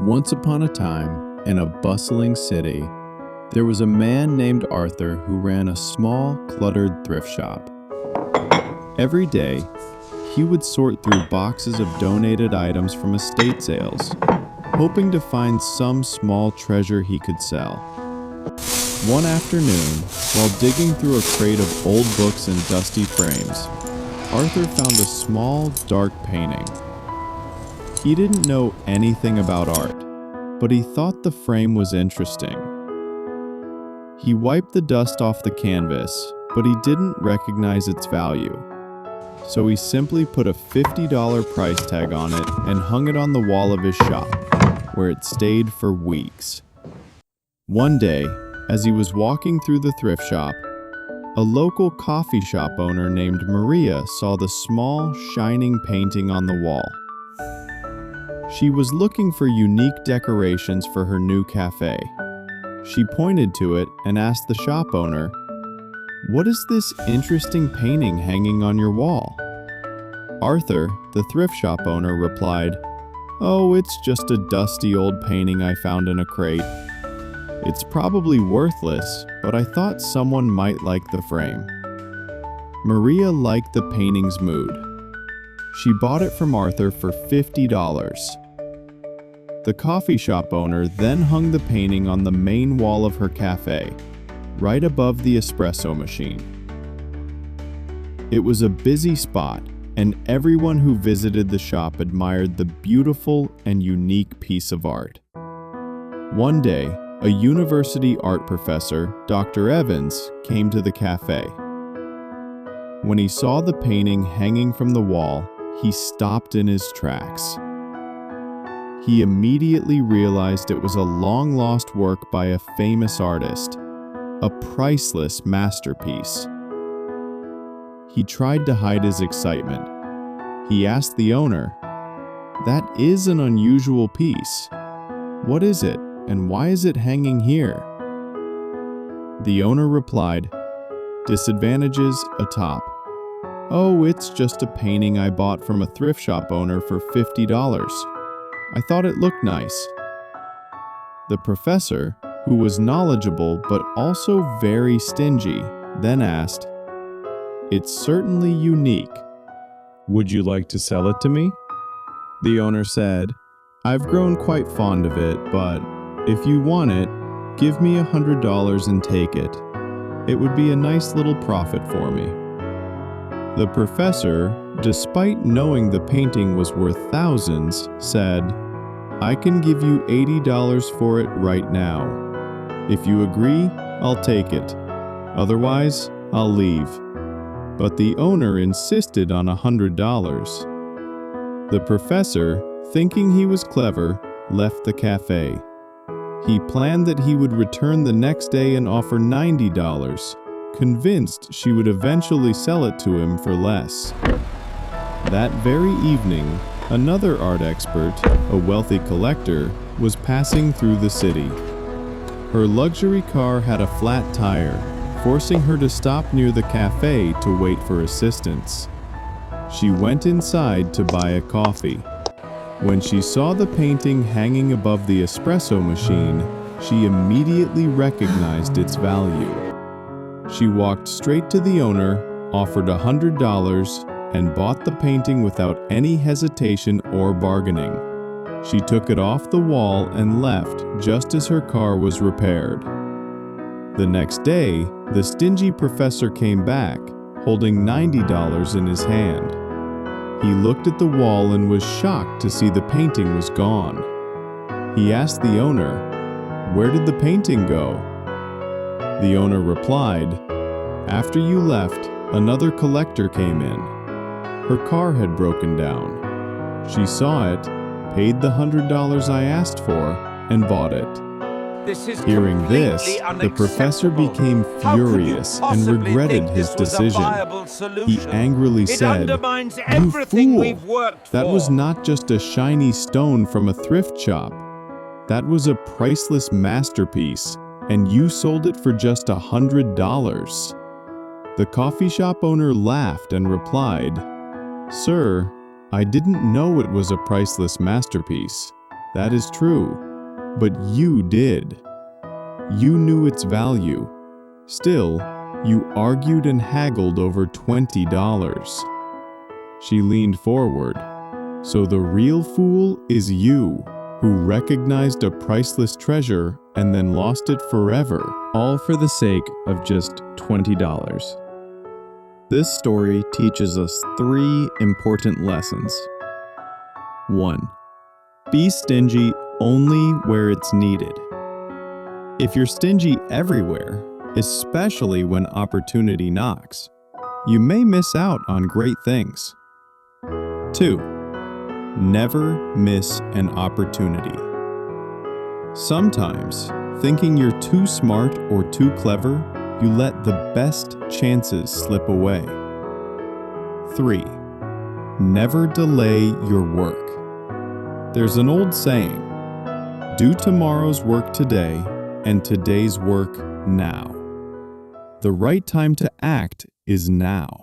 Once upon a time, in a bustling city, there was a man named Arthur who ran a small, cluttered thrift shop. Every day, he would sort through boxes of donated items from estate sales, hoping to find some small treasure he could sell. One afternoon, while digging through a crate of old books and dusty frames, Arthur found a small, dark painting. He didn't know anything about art, but he thought the frame was interesting. He wiped the dust off the canvas, but he didn't recognize its value. So he simply put a $50 price tag on it and hung it on the wall of his shop, where it stayed for weeks. One day, as he was walking through the thrift shop, a local coffee shop owner named Maria saw the small, shining painting on the wall. She was looking for unique decorations for her new cafe. She pointed to it and asked the shop owner, "What is this interesting painting hanging on your wall?" Arthur, the thrift shop owner, replied, "Oh, it's just a dusty old painting I found in a crate. It's probably worthless, but I thought someone might like the frame." Maria liked the painting's mood. She bought it from Arthur for $50. The coffee shop owner then hung the painting on the main wall of her cafe, right above the espresso machine. It was a busy spot, and everyone who visited the shop admired the beautiful and unique piece of art. One day, a university art professor, Dr. Evans, came to the cafe. When he saw the painting hanging from the wall, he stopped in his tracks. He immediately realized it was a long-lost work by a famous artist, a priceless masterpiece. He tried to hide his excitement. He asked the owner, "That is an unusual piece. What is it, and why is it hanging here?" The owner replied, "Disadvantages atop. Oh, it's just a painting I bought from a thrift shop owner for $50. I thought it looked nice." The professor, who was knowledgeable but also very stingy, then asked, "It's certainly unique. Would you like to sell it to me?" The owner said, "I've grown quite fond of it, but if you want it, give me $100 and take it. It would be a nice little profit for me." The professor, despite knowing the painting was worth thousands, said, "I can give you $80 for it right now. If you agree, I'll take it. Otherwise, I'll leave." But the owner insisted on $100. The professor, thinking he was clever, left the cafe. He planned that he would return the next day and offer $90, convinced she would eventually sell it to him for less. That very evening, another art expert, a wealthy collector, was passing through the city. Her luxury car had a flat tire, forcing her to stop near the cafe to wait for assistance. She went inside to buy a coffee. When she saw the painting hanging above the espresso machine, she immediately recognized its value. She walked straight to the owner, offered $100, and bought the painting without any hesitation or bargaining. She took it off the wall and left just as her car was repaired. The next day, the stingy professor came back, holding $90 in his hand. He looked at the wall and was shocked to see the painting was gone. He asked the owner, "Where did the painting go?" The owner replied, "After you left, another collector came in. Her car had broken down. She saw it, paid the $100 I asked for, and bought it." Hearing this, the professor became furious and regretted his decision. He angrily said, "You fool! That was not just a shiny stone from a thrift shop. That was a priceless masterpiece, and you sold it for just $100. The coffee shop owner laughed and replied, "Sir, I didn't know it was a priceless masterpiece. That is true, but you did. You knew its value. Still, you argued and haggled over $20. She leaned forward. So the real fool is you, who recognized a priceless treasure and then lost it forever, all for the sake of just $20. This story teaches us 3 important lessons. 1. Be stingy only where it's needed. If you're stingy everywhere, especially when opportunity knocks, you may miss out on great things. 2. Never miss an opportunity. Sometimes, thinking you're too smart or too clever, you let the best chances slip away. 3. Never delay your work. There's an old saying, do tomorrow's work today and today's work now. The right time to act is now.